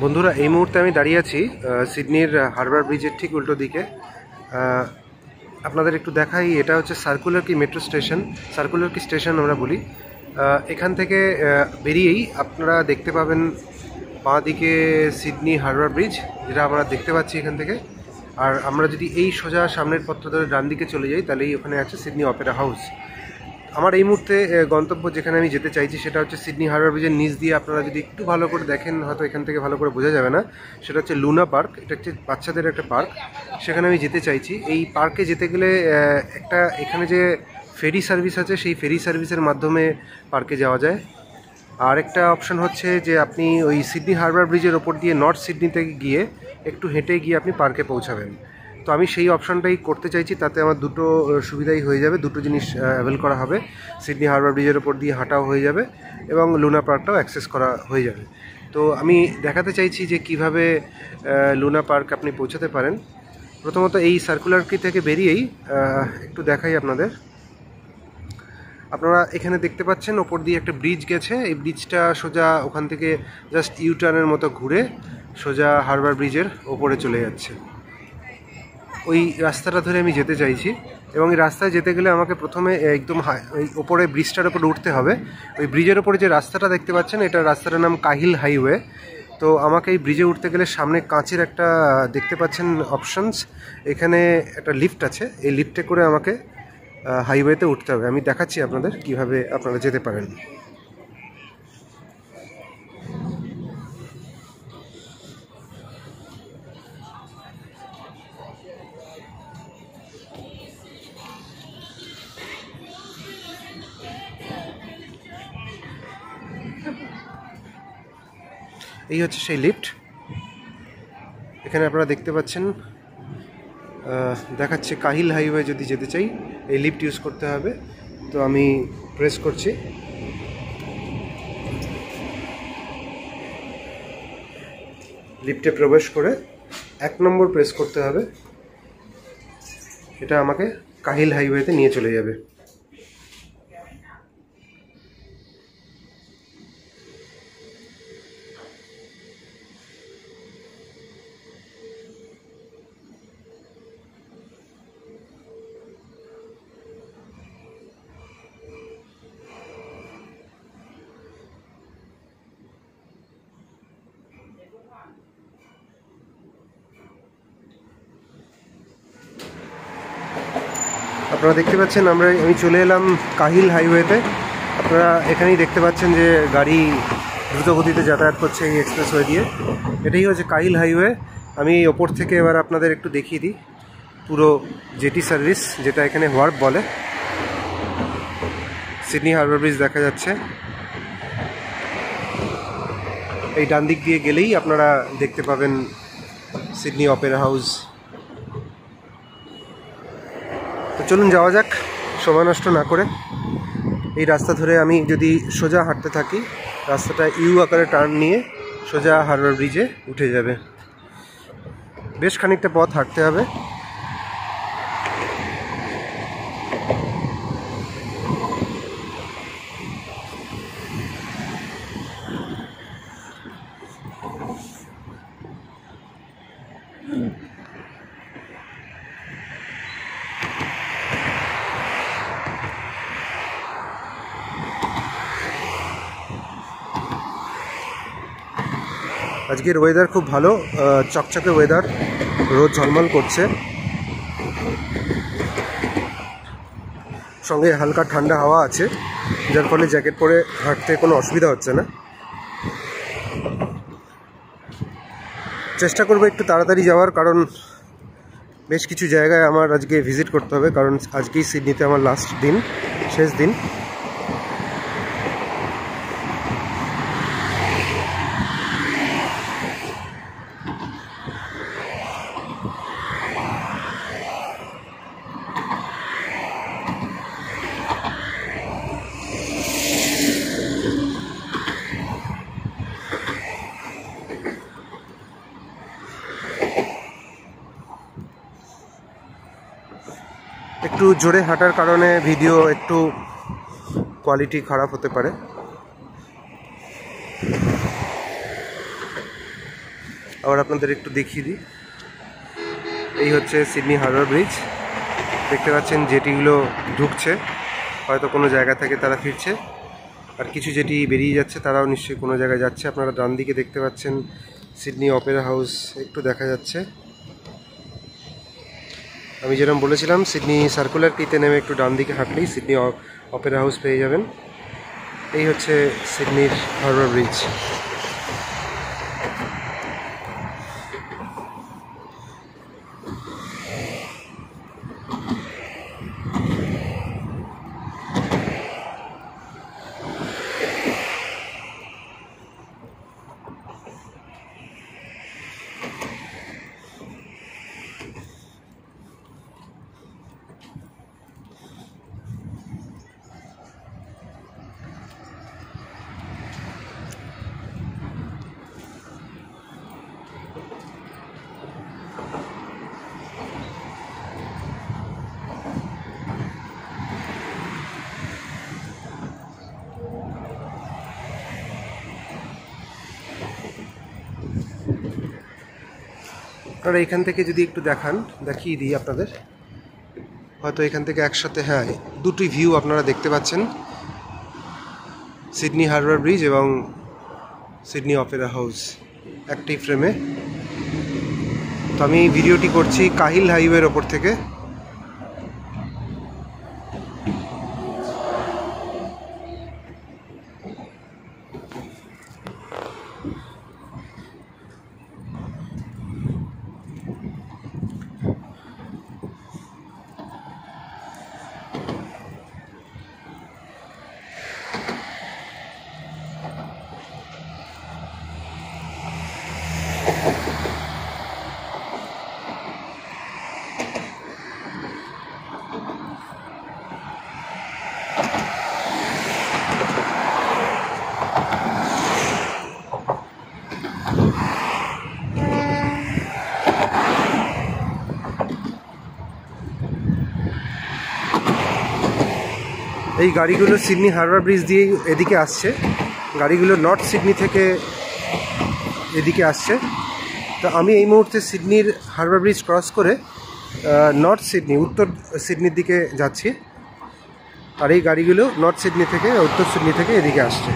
বন্ধুরা, এই মুহূর্তে আমি দাঁড়িয়ে আছি সিডনির হারবার ব্রিজের ঠিক উল্টো দিকে। আপনাদের একটু দেখাই, এটা হচ্ছে সার্কুলার কি মেট্রো স্টেশন, সার্কুলার কি স্টেশন আমরা বলি। এখান থেকে বেরিয়েই আপনারা দেখতে পাবেন বাঁ দিকে সিডনি হারবার ব্রিজ, যেটা আমরা দেখতে পাচ্ছি এখান থেকে। আর আমরা যদি এই সোজা সামনের পথটা ধরে ডান দিকে চলে যাই, তাহলেই ওখানে আছে সিডনি অপেরা হাউস। আমার এই মুহূর্তে গন্তব্য যেখানে আমি যেতে চাইছি সেটা হচ্ছে সিডনি হারবার ব্রিজের নিচ দিয়ে। আপনারা যদি একটু ভালো করে দেখেন, হয়তো এখান থেকে ভালো করে বোঝা যাবে না, সেটা হচ্ছে লুনা পার্ক। এটা হচ্ছে বাচ্চাদের একটা পার্ক, সেখানে আমি যেতে চাইছি। এই পার্কে যেতে গেলে এখানে যে ফেরি সার্ভিস আছে, সেই ফেরি সার্ভিসের মাধ্যমে পার্কে যাওয়া যায়। আর একটা অপশন হচ্ছে যে আপনি ওই সিডনি হারবার ব্রিজের ওপর দিয়ে নর্থ সিডনিতে গিয়ে একটু হেঁটে গিয়ে আপনি পার্কে পৌঁছাবেন। তো আমি সেই অপশনটাই করতে চাইছি, তাতে আমার দুটো সুবিধাই হয়ে যাবে, দুটো জিনিস অ্যাভেল করা হবে। সিডনি হারবার ব্রিজের ওপর দিয়ে হাঁটাও হয়ে যাবে এবং লুনা পার্কটাও অ্যাক্সেস করা হয়ে যাবে। তো আমি দেখাতে চাইছি যে কিভাবে লুনা পার্ক আপনি পৌঁছাতে পারেন। প্রথমত এই সার্কুলার কি থেকে বেরিয়েই একটু দেখাই আপনাদের। আপনারা এখানে দেখতে পাচ্ছেন ওপর দিয়ে একটা ব্রিজ গেছে। এই ব্রিজটা সোজা ওখান থেকে জাস্ট ইউটার্নের মতো ঘুরে সোজা হারবার ব্রিজের ওপরে চলে যাচ্ছে। ওই রাস্তাটা ধরে আমি যেতে চাইছি, এবং এই রাস্তায় যেতে গেলে আমাকে প্রথমে একদম ওই ওপরে ব্রিজটার ওপরে উঠতে হবে। ওই ব্রিজের ওপরে যে রাস্তাটা দেখতে পাচ্ছেন, এটা রাস্তাটার নাম কাহিল হাইওয়ে। তো আমাকে এই ব্রিজে উঠতে গেলে সামনে কাঁচের একটা দেখতে পাচ্ছেন অপশনস, এখানে একটা লিফট আছে। এই লিফটে করে আমাকে হাইওয়েতে উঠতে হবে। আমি দেখাচ্ছি আপনাদের কিভাবে আপনারা যেতে পারেন। এই হচ্ছে সেই লিফট, এখানে আপনারা দেখতে পাচ্ছেন দেখাচ্ছে কাহিল হাইওয়ে। যদি যেতে চাই এই লিফট ইউজ করতে হবে। তো আমি প্রেস করছি, লিফটে প্রবেশ করে 1 নম্বর প্রেস করতে হবে। এটা আমাকে কাহিল হাইওয়েতে নিয়ে চলে যাবে। আপনারা দেখতে পাচ্ছেন আমি চলে এলাম কাহিল হাইওয়েতে। আপনারা এখানেই দেখতে পাচ্ছেন যে গাড়ি দ্রুতগতিতে যাতায়াত করছে এই এক্সপ্রেসওয়ে দিয়ে। এটাই হচ্ছে কাহিল হাইওয়ে। আমি ওপর থেকে এবার আপনাদের একটু দেখিয়ে দিই পুরো জেটি সার্ভিস, যেটা এখানে হোয়ার্প বলে। সিডনি হারবার ব্রিজ দেখা যাচ্ছে। এই ডান দিক দিয়ে গেলেই আপনারা দেখতে পাবেন সিডনি অপেরা হাউস। তো চলুন যাওয়া যাক সময় নষ্ট না করে। এই রাস্তা ধরে আমি যদি সোজা হাঁটতে থাকি, রাস্তাটা ইউ আকারে টার্ন নিয়ে সোজা হারবার ব্রিজে উঠে যাবে। বেশ খানিকটা পথ হাঁটতে হবে। আজকের ওয়েদার খুব ভালো, চকচকে ওয়েদার, রোদ ঝলমল করছে, সঙ্গে হালকা ঠান্ডা হাওয়া আছে, যার ফলে জ্যাকেট পরে হাঁটতে কোনো অসুবিধা হচ্ছে না। চেষ্টা করবো একটু তাড়াতাড়ি যাওয়ার, কারণ বেশ কিছু জায়গায় আমার আজকে ভিজিট করতে হবে, কারণ আজকেই সিডনিতে আমার লাস্ট দিন, শেষ দিন। একটু জোরে হাঁটার কারণে ভিডিও একটু কোয়ালিটি খারাপ হতে পারে। আবার আপনাদের একটু দেখিয়ে দিই। এই হচ্ছে সিডনি হারবার ব্রিজ। দেখতে পাচ্ছেন জেটিগুলো ঢুকছে, হয়তো কোনো জায়গা থেকে তারা ফিরছে, আর কিছু জেটি বেরিয়ে যাচ্ছে, তারাও নিশ্চয়ই কোনো জায়গায় যাচ্ছে। আপনারা ডান দিকে দেখতে পাচ্ছেন সিডনি অপেরা হাউস একটু দেখা যাচ্ছে। আমি যেরকম বলেছিলাম, সিডনি সার্কুলার কিতে নেমে একটু ডান দিকে হাঁটলেই সিডনি অপেরা হাউস পেয়ে যাবেন। এই হচ্ছে সিডনির হারবার ব্রিজ। আপনারা এখান থেকে যদি একটু দেখিয়ে দিই আপনাদের, হয়তো এখান থেকে একসাথে, হ্যাঁ, দুটি ভিউ আপনারা দেখতে পাচ্ছেন, সিডনি হারবার ব্রিজ এবং সিডনি অপেরা হাউস একটি ফ্রেমে। তো আমি ভিডিওটি করছি কাহিল হাইওয়ের ওপর থেকে। এই গাড়িগুলো সিডনি হারবার ব্রিজ দিয়ে এদিকে আসছে, গাড়িগুলো নর্থ সিডনি থেকে এদিকে আসছে। তো আমি এই মুহূর্তে সিডনির হারবার ব্রিজ ক্রস করে নর্থ সিডনি, উত্তর সিডনির দিকে যাচ্ছি, আর এই গাড়িগুলো নর্থ সিডনি থেকে, উত্তর সিডনি থেকে এদিকে আসছে।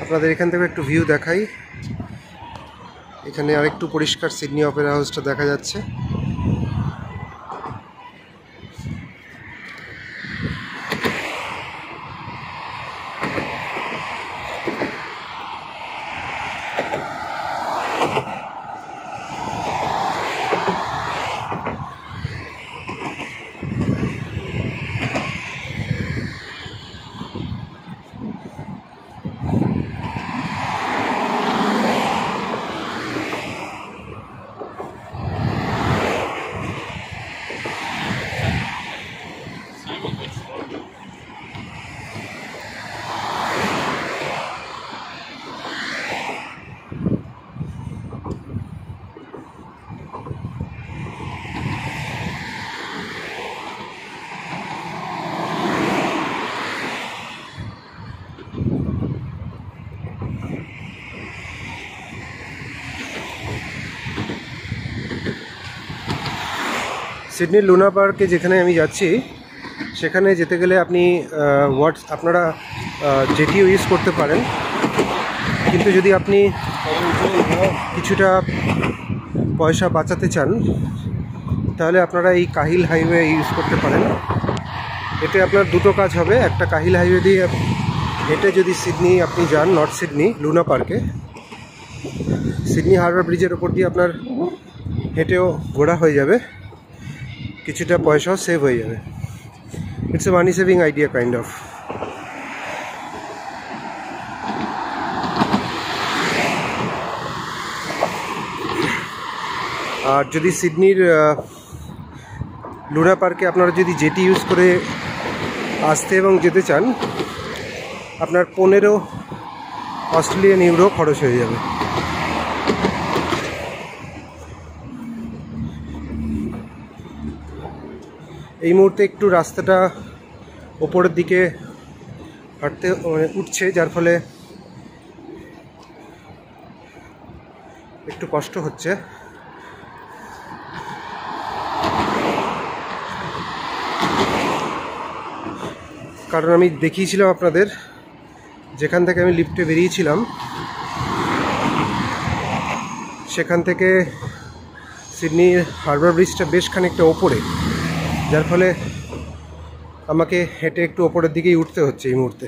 আপনাদের এখান থেকে একটু ভিউ দেখাই। এখানে আরেকটু পরিষ্কার সিডনি অপেরা হাউসটা দেখা যাচ্ছে। সিডনি লুনা পার্কে যেখানে আমি যাচ্ছি, সেখানে যেতে গেলে আপনি আপনারা জেটিও ইউজ করতে পারেন, কিন্তু যদি আপনি কিছুটা পয়সা বাঁচাতে চান তাহলে আপনারা এই কাহিল হাইওয়ে ইউজ করতে পারেন। এতে আপনার দুটো কাজ হবে, একটা কাহিল হাইওয়ে দিয়ে হেঁটে যদি সিডনি আপনি যান, নর্থ সিডনি লুনা পার্কে, সিডনি হারবার ব্রিজের ওপর দিয়ে আপনার হেঁটেও ঘোরা হয়ে যাবে, কিছুটা পয়সাও সেভ হয়ে যাবে। It's a money saving idea kind of. আর যদি সিডনির লুনা পার্কে আপনারা যদি জেটি ইউজ করে আসতে এবং যেতে চান, আপনার 15 অস্ট্রেলিয়ান ইউরো খরচ হয়ে যাবে। এই মুহূর্তে একটু রাস্তাটা ওপরের দিকে হাঁটতে উঠছে, যার ফলে একটু কষ্ট হচ্ছে। কারণ আমি দেখিয়েছিলাম আপনাদের, যেখান থেকে আমি লিফটে বেরিয়েছিলাম সেখান থেকে সিডনি হারবার ব্রিজটা বেশ খানিকটা ওপরে, যার ফলে আমাকে হেঁটে একটু ওপরের দিকেই উঠতে হচ্ছে এই মুহূর্তে।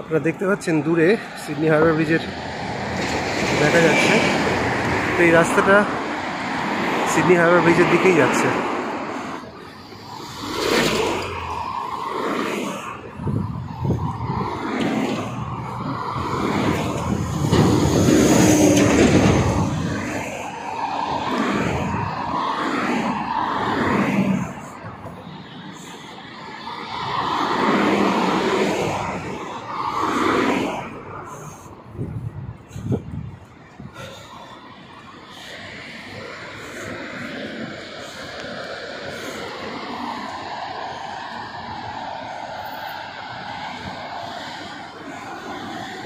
আপনারা দেখতে পাচ্ছেন দূরে সিডনি হারবার ব্রিজের দেখা যাচ্ছে। তো এই রাস্তাটা সিডনি হারবার ব্রিজের দিকেই যাচ্ছে।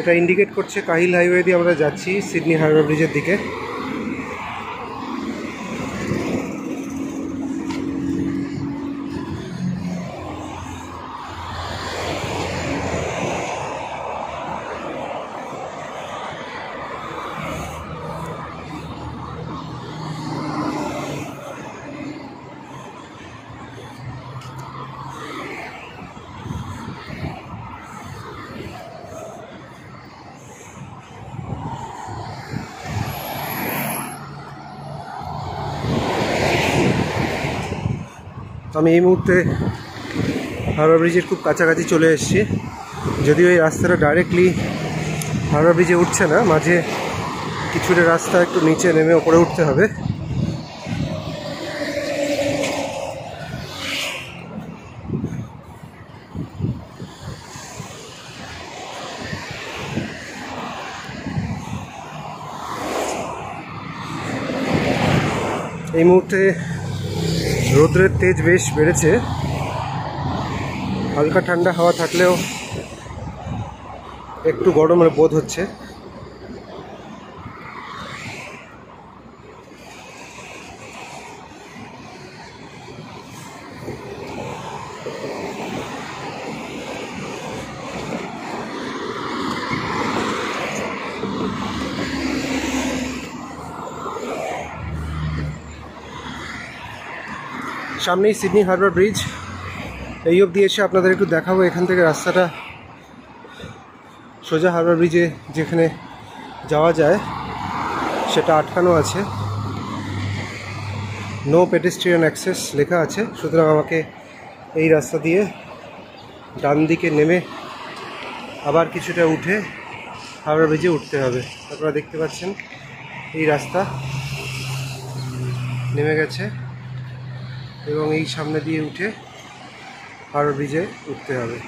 এটা ইন্ডিকেট করছে কাহিল হাইওয়ে দিয়ে আমরা যাচ্ছি সিডনি হারবার ব্রিজের দিকে। আমি এই মুহূর্তে হারবার ব্রিজের খুব কাছাকাছি চলে এসেছি। যদিও এই রাস্তাটা ডাইরেক্টলি হারবার ব্রিজে উঠছে না, মাঝে কিছুটা রাস্তা একটু নিচে নেমে ওপরে উঠতে হবে। এই মুহূর্তে রোদ্রের তেজ বেশ বেড়েছে, হালকা ঠান্ডা হাওয়া থাকলেও একটু গরমের বোধ হচ্ছে। সামনেই সিডনি হারবার ব্রিজ। এই অবধি এসে আপনাদের একটু দেখাবো এখান থেকে রাস্তাটা সোজা হারবার ব্রিজে যেখানে যাওয়া যায় সেটা আটকানো আছে, নো পেডেস্ট্রিয়ান অ্যাক্সেস লেখা আছে। সুতরাং আমাকে এই রাস্তা দিয়ে ডান দিকে নেমে আবার কিছুটা উঠে হাওড়া ব্রিজে উঠতে হবে। আপনারা দেখতে পাচ্ছেন এই রাস্তা। নেমে গেছে এবং এই সামনে দিয়ে উঠে হাওড়া ব্রিজে উঠতে হবে।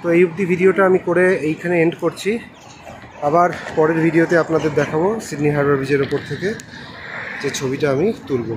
তো এই অবধি ভিডিওটা আমি করে এইখানে এন্ড করছি। আবার পরের ভিডিওতে আপনাদের দেখাবো সিডনি হারবার ব্রিজের ওপর থেকে যে ছবিটা আমি তুলব।